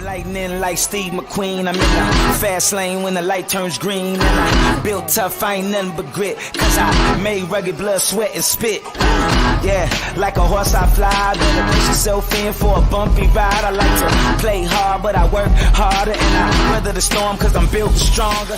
Lightning like Steve McQueen. I'm in the fast lane when the light turns green. And I built tough, I ain't nothing but grit. Cause I made rugged blood, sweat, and spit. Yeah, like a horse I fly. Better brace yourself in for a bumpy ride. I like to play hard, but I work harder. And I weather the storm cause I'm built stronger.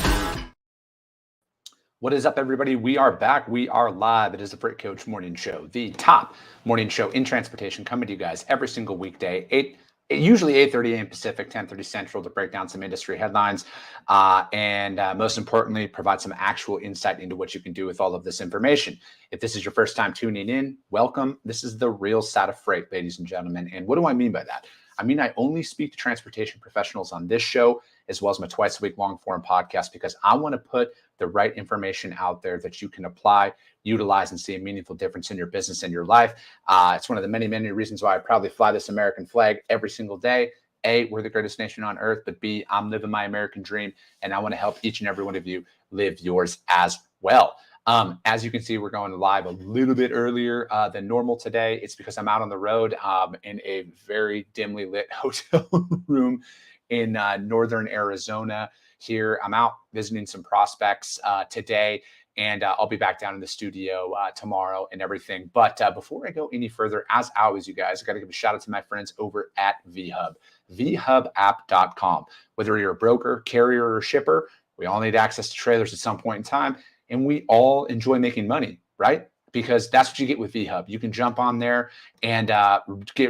What is up, everybody? We are back. We are live. It is the Freight Coach Morning Show, the top morning show in transportation, coming to you guys every single weekday, usually 8:30 a.m. Pacific, 10:30 Central, to break down some industry headlines and most importantly, provide some actual insight into what you can do with all of this information. If this is your first time tuning in, welcome. This is the real side of freight, ladies and gentlemen. And what do I mean by that? I mean, I only speak to transportation professionals on this show, as well as my twice a week long form podcast, because I want to put the right information out there that you can apply, utilize, and see a meaningful difference in your business and your life. It's one of the many, many reasons why I proudly fly this American flag every single day. A, we're the greatest nation on earth, but B, I'm living my American dream, and I want to help each and every one of you live yours as well. As you can see, we're going live a little bit earlier than normal today. It's because I'm out on the road in a very dimly lit hotel room in northern Arizona here. I'm out visiting some prospects today, and I'll be back down in the studio tomorrow and everything. But before I go any further, as always, you guys, I got to give a shout out to my friends over at VHub, vhubapp.com. Whether you're a broker, carrier, or shipper, we all need access to trailers at some point in time. And we all enjoy making money, right? Because that's what you get with VHub. You can jump on there and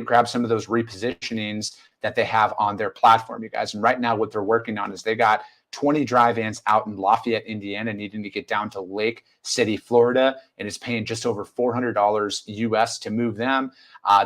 grab some of those repositionings that they have on their platform, you guys. And right now what they're working on is they got 20 drive-ins out in Lafayette, Indiana, needing to get down to Lake City, Florida, and it's paying just over $400 US to move them.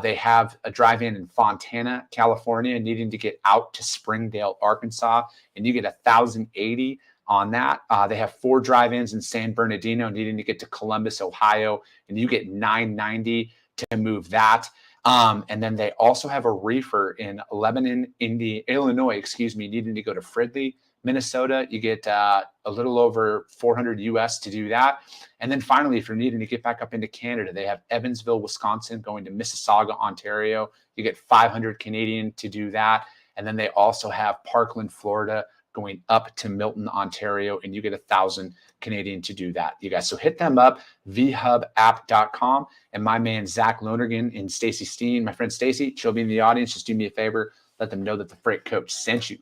They have a drive-in in Fontana, California, needing to get out to Springdale, Arkansas, and you get $1,080 on that. They have 4 drive-ins in San Bernardino, needing to get to Columbus, Ohio, and you get $990 to move that. And then they also have a reefer in Lebanon, Illinois, needing to go to Fridley, Minnesota. You get a little over $400 US to do that. And then finally, if you're needing to get back up into Canada, they have Evansville, Wisconsin, going to Mississauga, Ontario. You get 500 Canadian to do that. And then they also have Parkland, Florida, going up to Milton, Ontario, and you get 1,000 Canadian to do that, you guys. So hit them up, vhubapp.com. And my man, Zach Lonergan and Stacy Steen, my friend Stacy, she'll be in the audience. Just do me a favor. Let them know that the Freight Coach sent you.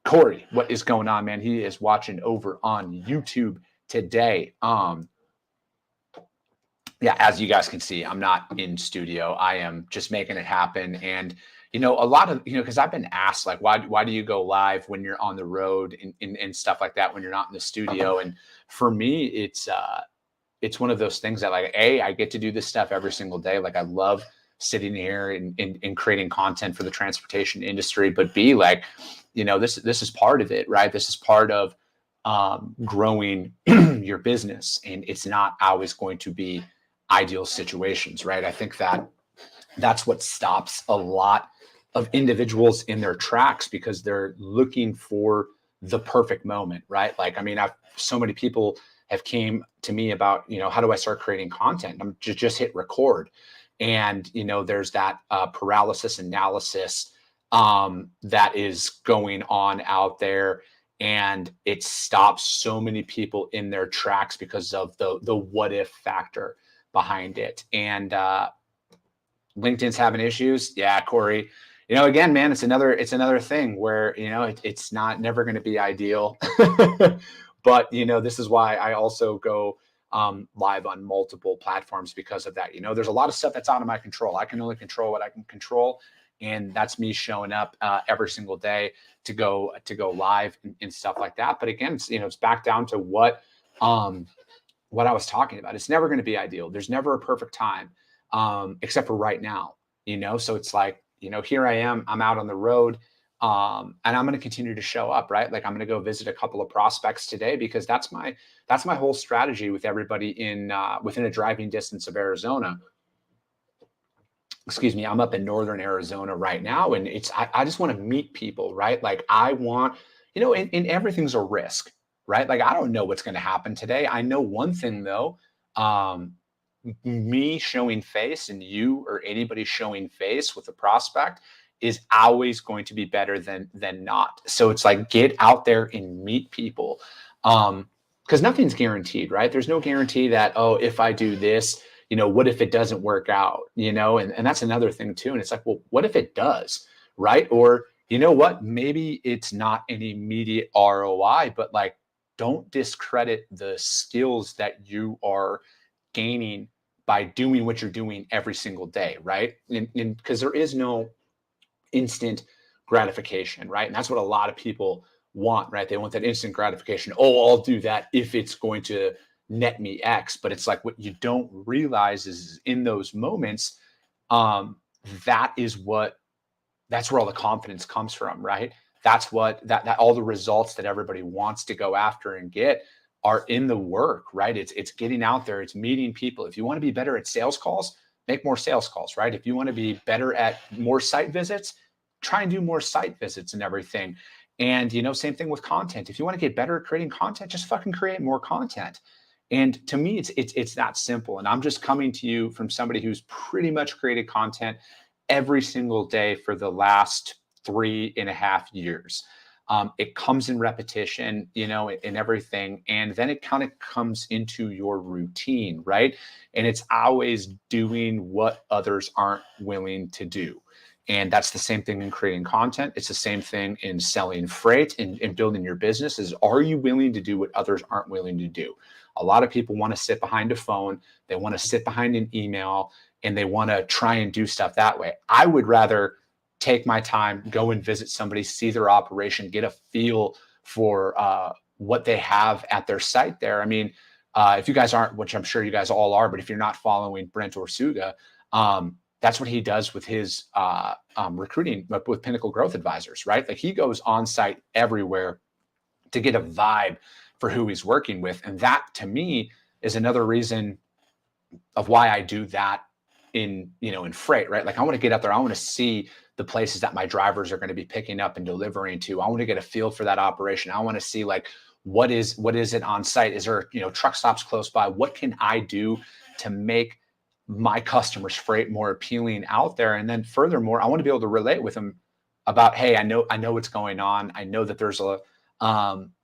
Corey, what is going on, man? He is watching over on YouTube today. Yeah, as you guys can see, I'm not in studio. I am just making it happen. And a lot of, because I've been asked, like, why do you go live when you're on the road and stuff like that, when you're not in the studio? And for me, it's one of those things that, like, A, I get to do this stuff every single day. Like, I love sitting here and creating content for the transportation industry. But B, like, this is part of it, right? This is part of growing your business. And it's not always going to be ideal situations, right? I think that's what stops a lot of individuals in their tracks, because they're looking for the perfect moment, right? Like, I mean, so many people have came to me about, how do I start creating content? I'm just hit record. And, there's that paralysis analysis that is going on out there. And it stops so many people in their tracks because of the what if factor behind it. And LinkedIn's having issues. Yeah, Corey. Again, man, it's another thing where, it's never going to be ideal. But, this is why I also go live on multiple platforms, because of that. There's a lot of stuff that's out of my control. I can only control what I can control. And that's me showing up every single day to go live and stuff like that. But again, it's back down to what I was talking about. It's never going to be ideal. There's never a perfect time, except for right now, so it's like, here I am, I'm out on the road, and I'm going to continue to show up, right? Like, I'm going to go visit a couple of prospects today, because that's my whole strategy with everybody within a driving distance of Arizona. I'm up in northern Arizona right now, and I just want to meet people, right? Like, I want, and everything's a risk, right? Like, I don't know what's going to happen today. I know one thing though, me showing face and you or anybody showing face with a prospect is always going to be better than not. So it's like, get out there and meet people. Because nothing's guaranteed, right? There's no guarantee that, oh, if I do this, what if it doesn't work out, and that's another thing too. And it's like, well, what if it does, right? Or, you know what, maybe it's not an immediate ROI, but like, don't discredit the skills that you are gaining by doing what you're doing every single day, right? And because there is no instant gratification, right? And that's what a lot of people want, right? They want that instant gratification. Oh, I'll do that if it's going to net me X. But it's like, what you don't realize is in those moments, that's where all the confidence comes from, right? That's what that all the results that everybody wants to go after and get are in the work, right? It's getting out there, it's meeting people. If you want to be better at sales calls, make more sales calls, right? If you want to be better at more site visits, try and do more site visits and everything. And same thing with content. If you want to get better at creating content, just fucking create more content. And to me, it's that simple. And I'm just coming to you from somebody who's pretty much created content every single day for the last 3.5 years. It comes in repetition, in everything. And then it kind of comes into your routine, right? And it's always doing what others aren't willing to do. And that's the same thing in creating content. It's the same thing in selling freight and building your business is, are you willing to do what others aren't willing to do? A lot of people want to sit behind a phone. They want to sit behind an email and they want to try and do stuff that way. I would rather take my time, go and visit somebody, see their operation, get a feel for what they have at their site there. I mean, if you guys aren't, which I'm sure you guys all are, but if you're not following Brent Orsuga, that's what he does with his recruiting with Pinnacle Growth Advisors, right? Like he goes on site everywhere to get a vibe for who he's working with. And that to me is another reason of why I do that in freight, right? Like I want to get out there. I want to see the places that my drivers are going to be picking up and delivering to. I want to get a feel for that operation. I want to see like, what is it on site? Is there, truck stops close by? What can I do to make my customers' freight more appealing out there? And then furthermore, I want to be able to relate with them about, hey, I know what's going on. I know that there's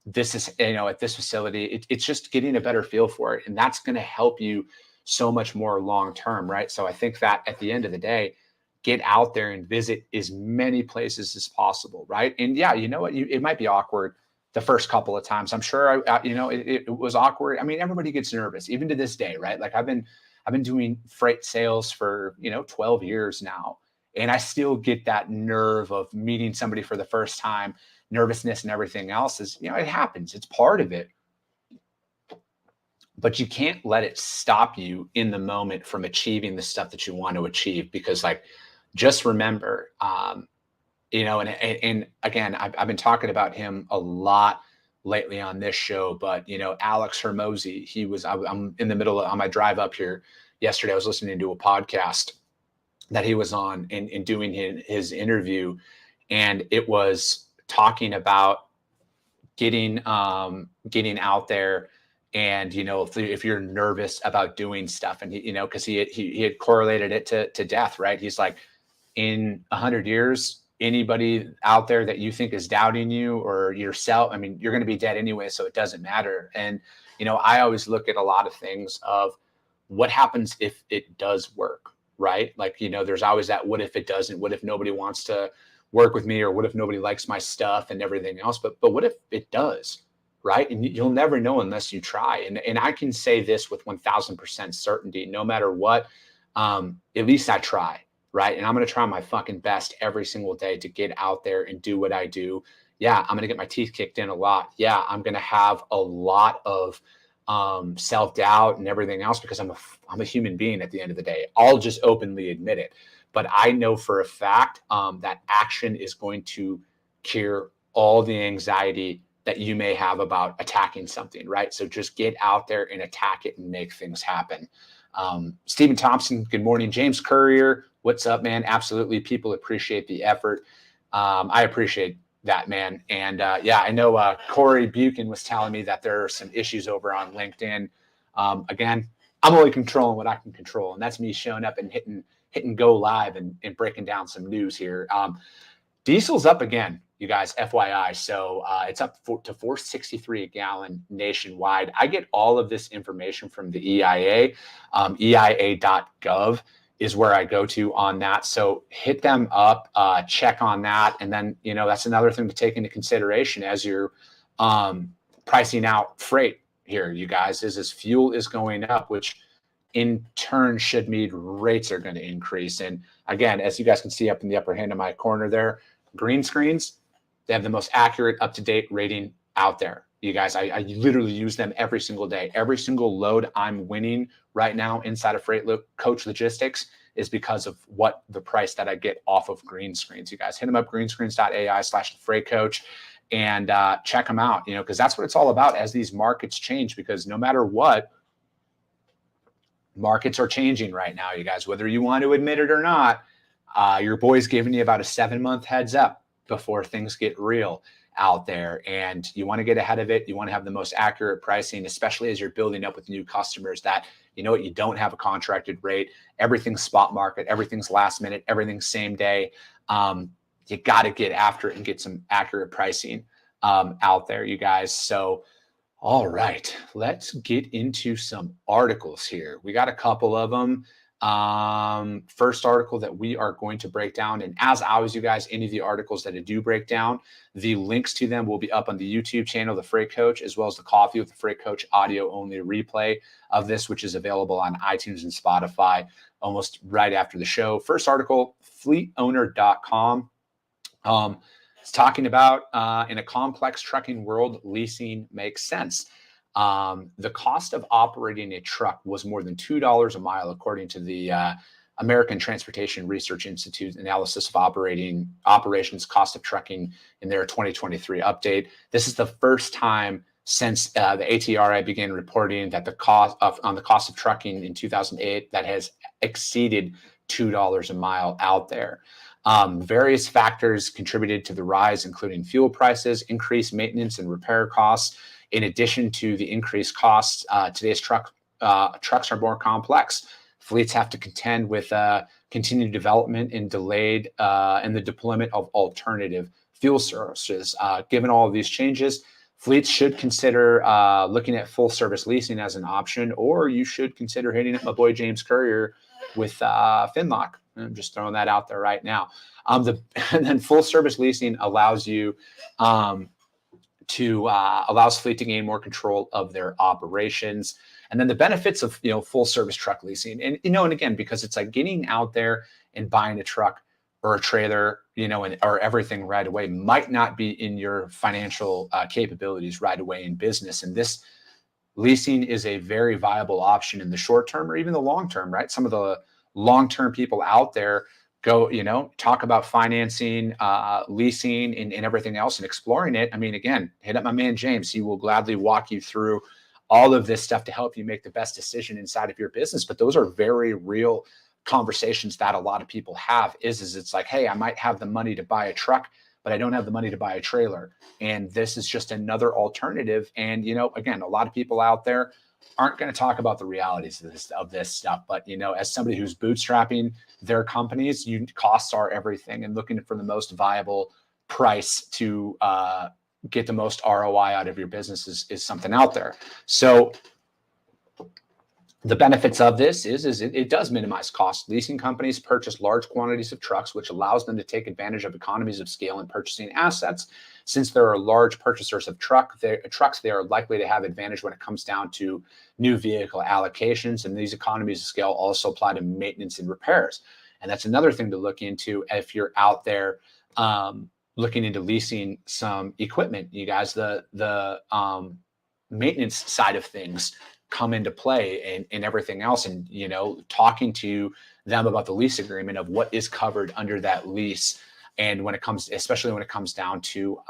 this is, at this facility, it's just getting a better feel for it. And that's going to help you so much more long-term, right? So I think that at the end of the day, get out there and visit as many places as possible, right? And yeah, you know what? It might be awkward the first couple of times. I'm sure, it was awkward. I mean, everybody gets nervous, even to this day, right? Like I've been doing freight sales for, 12 years now. And I still get that nerve of meeting somebody for the first time, nervousness and everything else is, it happens. It's part of it. But you can't let it stop you in the moment from achieving the stuff that you want to achieve. Because like, just remember, and again, I've been talking about him a lot lately on this show, but Alex Hermosi, I'm in the middle on my drive up here yesterday. I was listening to a podcast that he was on and doing his interview, and it was talking about getting out there. And, if you're nervous about doing stuff, and because he had correlated it to death, right? He's like, in 100 years, anybody out there that you think is doubting you or yourself, I mean, you're going to be dead anyway, so it doesn't matter. And, I always look at a lot of things of what happens if it does work, right? Like, there's always that, what if it doesn't? What if nobody wants to work with me? Or what if nobody likes my stuff and everything else? But what if it does? Right? And you'll never know unless you try. And I can say this with 1000% certainty, no matter what, at least I try, right? And I'm going to try my fucking best every single day to get out there and do what I do. Yeah, I'm going to get my teeth kicked in a lot. Yeah, I'm going to have a lot of self-doubt and everything else because I'm a human being at the end of the day. I'll just openly admit it. But I know for a fact that action is going to cure all the anxiety that you may have about attacking something, right? So just get out there and attack it and make things happen. Stephen Thompson, good morning. James Courier, what's up, man? Absolutely. People appreciate the effort. I appreciate that, man. And yeah, I know Corey Buchan was telling me that there are some issues over on LinkedIn. Again, I'm only controlling what I can control. And that's me showing up and hitting hitting go live and breaking down some news here. Diesel's up again, you guys, FYI. So it's up to $4.63 a gallon nationwide. I get all of this information from the EIA. EIA.gov is where I go to on that. So hit them up, check on that. And then, that's another thing to take into consideration as you're pricing out freight here, you guys, is as fuel is going up, which in turn should mean rates are going to increase. And again, as you guys can see up in the upper hand of my corner there, green screens, they have the most accurate, up-to-date rating out there. You guys, I literally use them every single day. Every single load I'm winning right now inside of Freight Coach Logistics is because of what the price that I get off of green screens. You guys hit them up, greenscreens.ai/freightcoach, and check them out, because that's what it's all about as these markets change, because no matter what, markets are changing right now, you guys, whether you want to admit it or not. Your boy's giving you about a 7-month heads up before things get real out there, and you want to get ahead of it. You want to have the most accurate pricing, especially as you're building up with new customers that, you don't have a contracted rate. Everything's spot market, everything's last minute, everything's same day. You got to get after it and get some accurate pricing out there, you guys. So all right, let's get into some articles here. We got a couple of them. First article that we are going to break down, and as always, you guys, any of the articles that I do break down, the links to them will be up on the YouTube channel, The Freight Coach, as well as the Coffee with the Freight Coach audio only replay of this, which is available on iTunes and Spotify almost right after the show. First article, fleetowner.com. It's talking about in a complex trucking world, leasing makes sense. The cost of operating a truck was more than $2 a mile, according to the American Transportation Research Institute analysis of operations cost of trucking in their 2023 update. This is the first time since the ATRI began reporting that the cost of trucking in 2008 that has exceeded $2 a mile out there. Various factors contributed to the rise, including fuel prices, increased maintenance and repair costs. In addition to the increased costs, today's trucks are more complex. Fleets have to contend with continued development and delayed in the deployment of alternative fuel sources. Given all of these changes, fleets should consider looking at full service leasing as an option, or you should consider hitting up my boy James Courier with Finlock. I'm just throwing that out there right now. And then full service leasing allows you allows fleet to gain more control of their operations. And then the benefits of full service truck leasing, and and again, because it's like getting out there and buying a truck or a trailer, or everything right away might not be in your financial capabilities right away in business. And this leasing is a very viable option in the short term or even the long term, right? Some of the long-term people out there go, talk about financing, leasing, and everything else and exploring it. I mean, again, hit up my man James. He will gladly walk you through all of this stuff to help you make the best decision inside of your business. But those are very real conversations that a lot of people have is it's like, hey, I might have the money to buy a truck, but I don't have the money to buy a trailer. And this is just another alternative. And, again, a lot of people out there aren't going to talk about the realities of this stuff. But, as somebody who's bootstrapping their companies, costs are everything, and looking for the most viable price to get the most ROI out of your business is something out there. So the benefits of this is it does minimize costs. Leasing companies purchase large quantities of trucks, which allows them to take advantage of economies of scale in purchasing assets. Since there are large purchasers of trucks, they are likely to have advantage when it comes down to new vehicle allocations. And these economies of scale also apply to maintenance and repairs. And that's another thing to look into if you're out there looking into leasing some equipment. You guys, the maintenance side of things come into play and everything else, and talking to them about the lease agreement of what is covered under that lease. And especially when it comes down to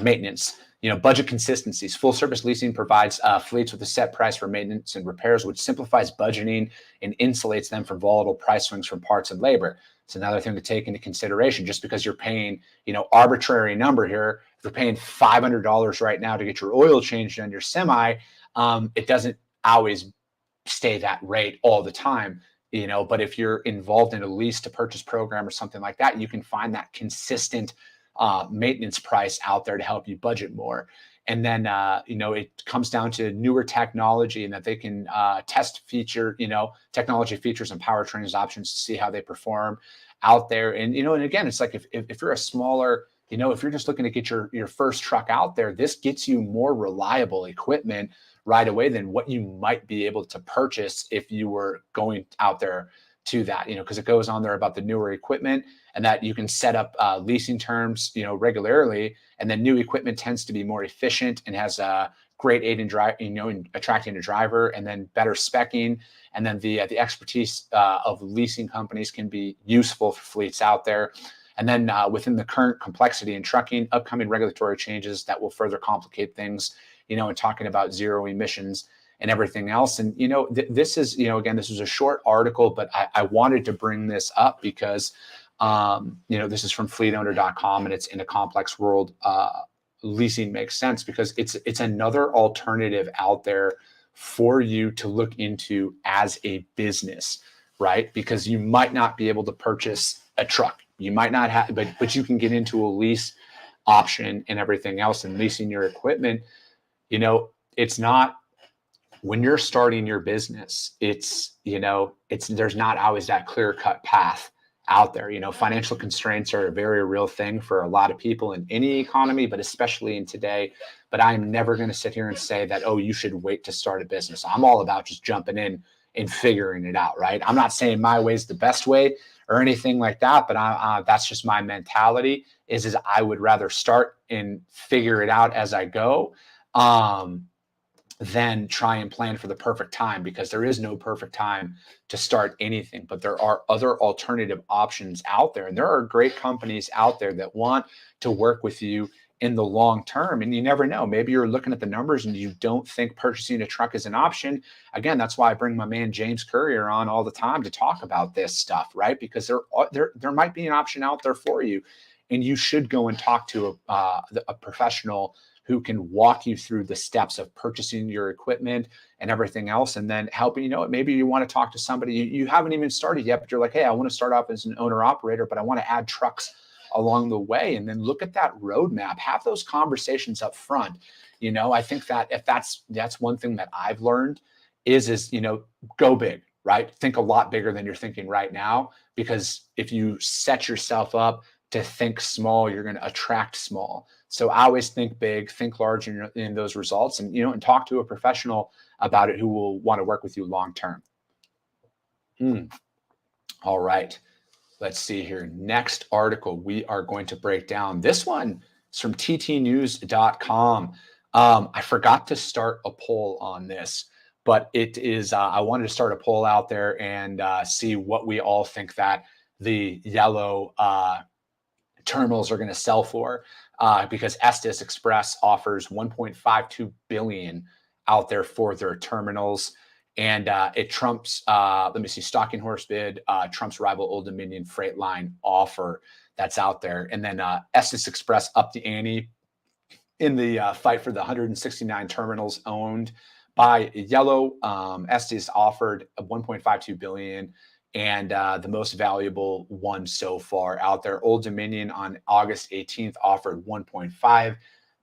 maintenance, budget consistencies. Full service leasing provides fleets with a set price for maintenance and repairs, which simplifies budgeting and insulates them from volatile price swings from parts and labor. It's another thing to take into consideration. Just because you're paying, arbitrary number here, if you're paying $500 right now to get your oil changed on your semi, it doesn't always stay that rate all the time, but if you're involved in a lease to purchase program or something like that, you can find that consistent maintenance price out there to help you budget more. And then, it comes down to newer technology and that they can test technology features and powertrains options to see how they perform out there. And, and again, it's like if you're a smaller, if you're just looking to get your first truck out there, this gets you more reliable equipment right away than what you might be able to purchase if you were going out there to that, because it goes on there about the newer equipment and that you can set up leasing terms, regularly. And then new equipment tends to be more efficient and has a great aid in in attracting a driver, and then better speccing. And then the expertise of leasing companies can be useful for fleets out there. And then within the current complexity in trucking, upcoming regulatory changes that will further complicate things, and talking about zero emissions and everything else. And, this is, again, this was a short article, but I wanted to bring this up because, this is from fleetowner.com, and it's in a complex world. Leasing makes sense because it's another alternative out there for you to look into as a business, right? Because you might not be able to purchase a truck. You might not have, but you can get into a lease option and everything else, and leasing your equipment. It's not, when you're starting your business, there's not always that clear-cut path out there. Financial constraints are a very real thing for a lot of people in any economy, but especially in today. But I'm never going to sit here and say that, oh, you should wait to start a business. I'm all about just jumping in and figuring it out, right? I'm not saying my way is the best way or anything like that, but that's just my mentality is I would rather start and figure it out as I go, than try and plan for the perfect time, because there is no perfect time to start anything. But there are other alternative options out there, and there are great companies out there that want to work with you in the long term. And you never know, maybe you're looking at the numbers and you don't think purchasing a truck is an option. Again, that's why I bring my man James Courier on all the time to talk about this stuff, right? Because there might be an option out there for you, and you should go and talk to a professional who can walk you through the steps of purchasing your equipment and everything else, and then helping, maybe you want to talk to somebody you haven't even started yet, but you're like, hey, I want to start off as an owner operator, but I want to add trucks along the way. And then look at that roadmap, have those conversations up front. I think that if that's one thing that I've learned is go big, right? Think a lot bigger than you're thinking right now, because if you set yourself up to think small, you're going to attract small. So I always think big, think large in those results, and and talk to a professional about it who will want to work with you long term. All right, let's see here. Next article we are going to break down. This one is from ttnews.com. I forgot to start a poll on this, but it is. I wanted to start a poll out there and see what we all think that the yellow terminals are going to sell for, because Estes Express offers $1.52 billion out there for their terminals, and it trumps, Stalking Horse bid trumps rival Old Dominion Freight Line offer that's out there. And then Estes Express upped the ante in the fight for the 169 terminals owned by Yellow. Estes offered $1.52 billion. And the most valuable one so far out there, Old Dominion, on August 18th offered 1.5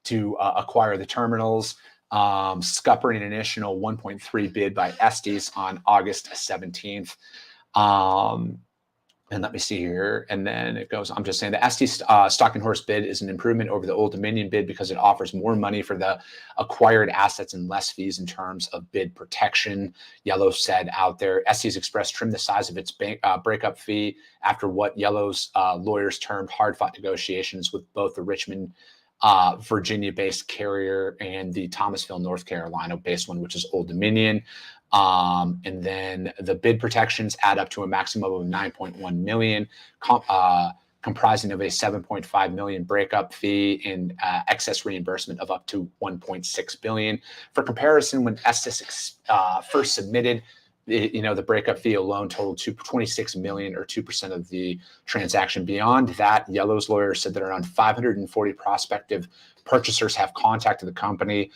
to acquire the terminals, scuppering an additional 1.3 bid by Estes on August 17th. And let me see here. And then it goes, I'm just saying the Estes Stalking Horse bid is an improvement over the Old Dominion bid because it offers more money for the acquired assets and less fees in terms of bid protection. Yellow said out there. Estes Express trimmed the size of its breakup fee after what Yellow's lawyers termed hard-fought negotiations with both the Richmond, Virginia-based carrier and the Thomasville, North Carolina-based one, which is Old Dominion. And then the bid protections add up to a maximum of $9.1 million, comprising of a $7.5 million breakup fee and excess reimbursement of up to $1.6 billion. For comparison, when Estes first submitted, the breakup fee alone totaled $26 million, or 2% of the transaction. Beyond that, Yellow's lawyers said that around 540 prospective purchasers have contacted the company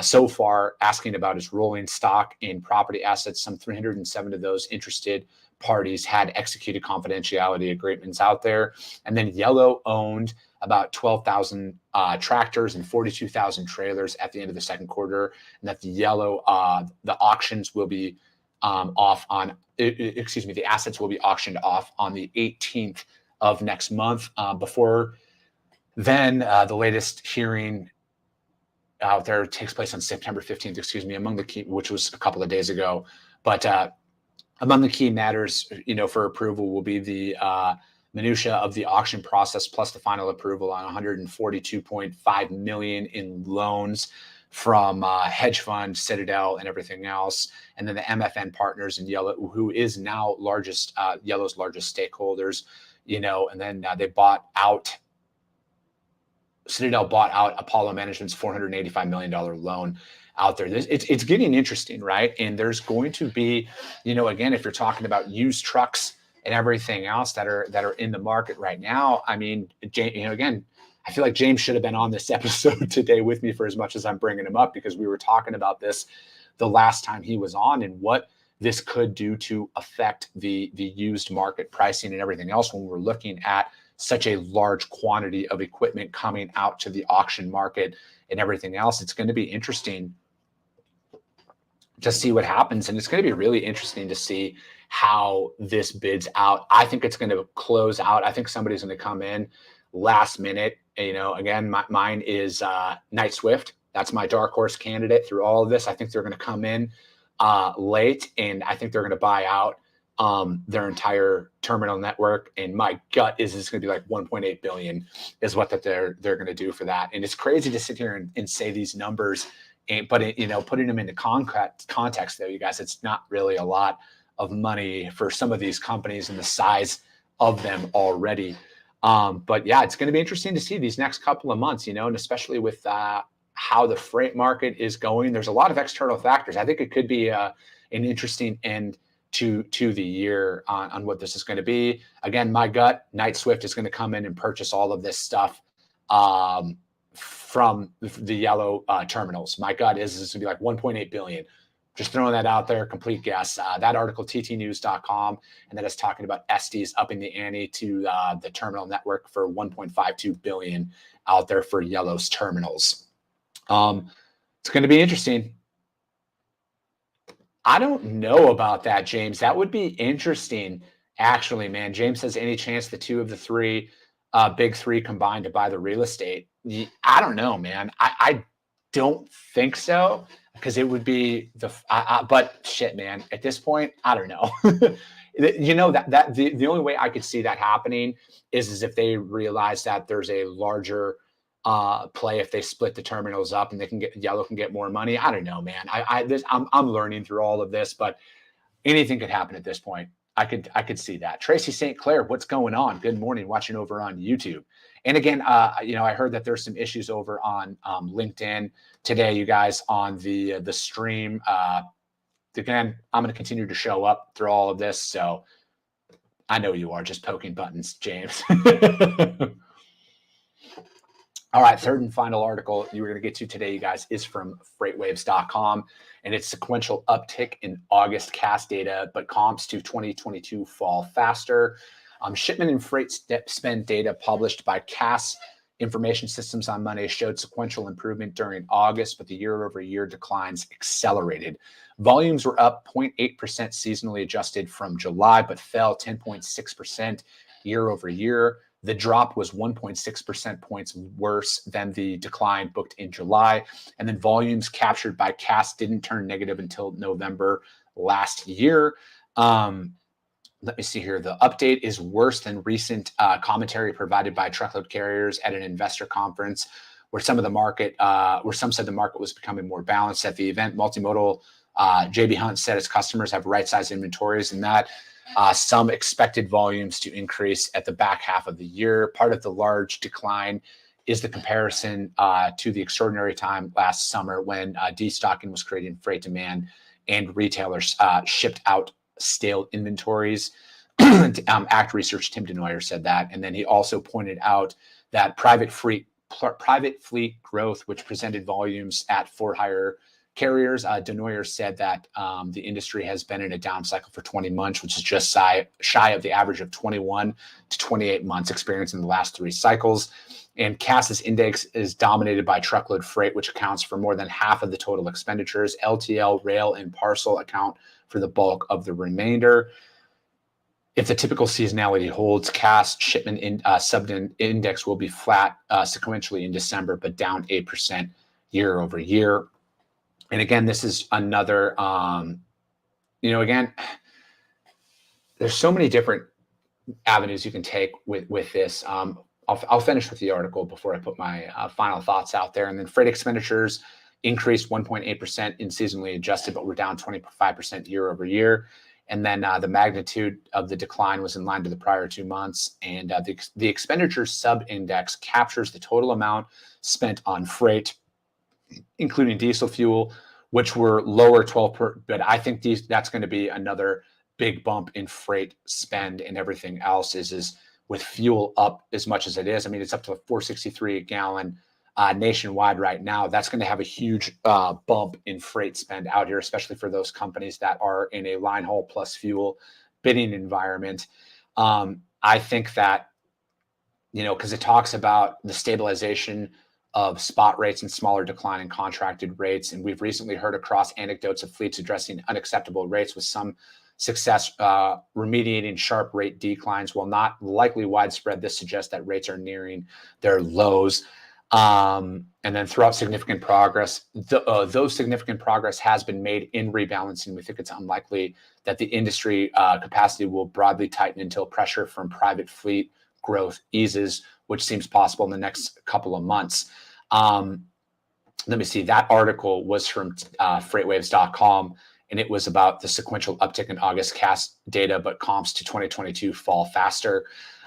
so far asking about his rolling stock in property assets. Some 307 of those interested parties had executed confidentiality agreements out there. And then Yellow owned about 12,000 tractors and 42,000 trailers at the end of the second quarter. And that the Yellow, the auctions will be off on, the assets will be auctioned off on the 18th of next month. Before then, the latest hearing out there takes place on September 15th, among the key, which was a couple of days ago. But among the key matters, for approval will be the minutia of the auction process, plus the final approval on 142.5 million in loans from hedge fund, Citadel, and everything else. And then the MFN partners in Yellow, who is now Yellow's largest stakeholders, and then they bought out, Citadel bought out Apollo Management's $485 million loan out there. It's getting interesting, right? And there's going to be, again, if you're talking about used trucks and everything else that are in the market right now, I mean, again, I feel like James should have been on this episode today with me for as much as I'm bringing him up, because we were talking about this the last time he was on and what this could do to affect the used market pricing and everything else when we're looking at such a large quantity of equipment coming out to the auction market and everything else. It's going to be interesting to see what happens. And it's going to be really interesting to see how this bids out. I think it's going to close out. I think somebody's going to come in last minute. Again, mine is Knight Swift. That's my dark horse candidate through all of this. I think they're going to come in late, and I think they're going to buy out their entire terminal network. And my gut is it's going to be like 1.8 billion is what they're going to do for that. And it's crazy to sit here and say these numbers, but putting them into context though, you guys, it's not really a lot of money for some of these companies and the size of them already. But yeah, it's going to be interesting to see these next couple of months, and especially with how the freight market is going. There's a lot of external factors. I think it could be an interesting end to the year on what this is going to be. Again, my gut, Knight Swift is going to come in and purchase all of this stuff from the Yellow terminals. My gut is it's going to be like 1.8 billion. Just throwing that out there, complete guess. That article, ttnews.com, and that is talking about Estes upping the ante to the terminal network for 1.52 billion out there for Yellow's terminals. It's going to be interesting. I don't know about that, James. That would be interesting, actually, man. James says, any chance the two of the three big three combined to buy the real estate? I don't know, man. I don't think so, because it would be but shit, man, at this point, I don't know. The only way I could see that happening is if they realize that there's a larger play if they split the terminals up and Yellow can get more money. I don't know, man. I'm learning through all of this, but anything could happen at this point. I could see that. Tracy St. Clair, what's going on? Good morning, watching over on YouTube. And again, I heard that there's some issues over on LinkedIn today, you guys, on the stream. Again, I'm going to continue to show up through all of this, so I know you are just poking buttons, James. All right, third and final article you're going to get to today, you guys, is from freightwaves.com, and it's sequential uptick in August CAS data, but comps to 2022 fall faster. Shipment and freight spend data published by CAS Information Systems on Monday showed sequential improvement during August, but the year-over-year declines accelerated. Volumes were up 0.8% seasonally adjusted from July, but fell 10.6% year-over-year. The drop was 1.6% points worse than the decline booked in July. And then volumes captured by CAS didn't turn negative until November last year. Let me see here. The update is worse than recent commentary provided by truckload carriers at an investor conference, where some said the market was becoming more balanced. At the event, multimodal JB Hunt said its customers have right-sized inventories, and that some expected volumes to increase at the back half of the year. Part of the large decline is the comparison to the extraordinary time last summer when destocking was creating freight demand and retailers shipped out stale inventories. Act Research, Tim Denoyer said that. And then he also pointed out that private fleet private fleet growth, which presented volumes at for-hire carriers. Denoyer said that the industry has been in a down cycle for 20 months, which is just shy of the average of 21 to 28 months experienced in the last 3 cycles. And Cass's index is dominated by truckload freight, which accounts for more than half of the total expenditures. LTL, rail, and parcel account for the bulk of the remainder. If the typical seasonality holds, Cass shipment sub-index will be flat sequentially in December, but down 8% year over year. And again, this is another, again, there's so many different avenues you can take with this. I'll finish with the article before I put my final thoughts out there. And then freight expenditures increased 1.8% in seasonally adjusted, but we're down 25% year over year. And then the magnitude of the decline was in line to the prior 2 months. And the expenditure sub-index captures the total amount spent on freight, including diesel fuel, which were lower 12%. But I think that's going to be another big bump in freight spend, and everything else is with fuel up as much as it is. I mean, it's up to $4.63 a gallon nationwide right now. That's going to have a huge bump in freight spend out here, especially for those companies that are in a line haul plus fuel bidding environment. I think that, because it talks about the stabilization of spot rates and smaller decline in contracted rates. And we've recently heard across anecdotes of fleets addressing unacceptable rates with some success remediating sharp rate declines. While not likely widespread, this suggests that rates are nearing their lows. And then throughout significant progress, though significant progress has been made in rebalancing, we think it's unlikely that the industry capacity will broadly tighten until pressure from private fleet growth eases, which seems possible in the next couple of months. Let me see. That article was from freightwaves.com, and it was about the sequential uptick in August Cass data, but comps to 2022 fall faster.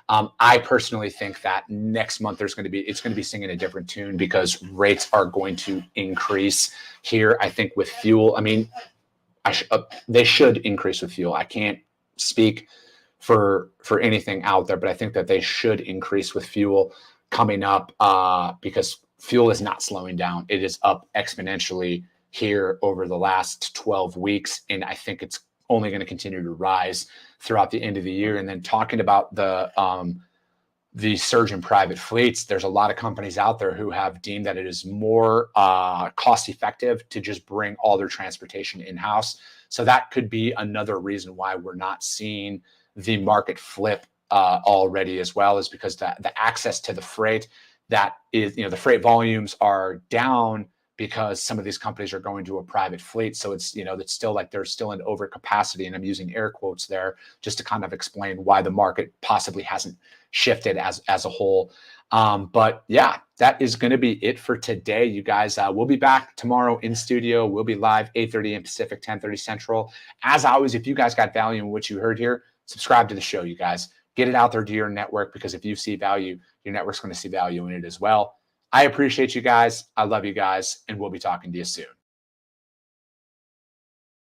I personally think that next month it's going to be singing a different tune, because rates are going to increase here. I think with fuel, I mean, they should increase with fuel. I can't speak for anything out there, but I think that they should increase with fuel coming up because fuel is not slowing down. It is up exponentially here over the last 12 weeks, and I think it's only going to continue to rise throughout the end of the year. And then talking about the surge in private fleets, there's a lot of companies out there who have deemed that it is more cost effective to just bring all their transportation in-house. So that could be another reason why we're not seeing the market flip already as well, is because the access to the freight, that is, the freight volumes are down because some of these companies are going to a private fleet. So it's, it's still like there's still an overcapacity, and I'm using air quotes there just to kind of explain why the market possibly hasn't shifted as a whole. But yeah, that is going to be it for today, you guys. We'll be back tomorrow in studio. We'll be live 8:30 a.m. Pacific, 10:30 Central. As always, if you guys got value in what you heard here, subscribe to the show, you guys. Get it out there to your network, because if you see value, your network's going to see value in it as well. I appreciate you guys. I love you guys, and we'll be talking to you soon.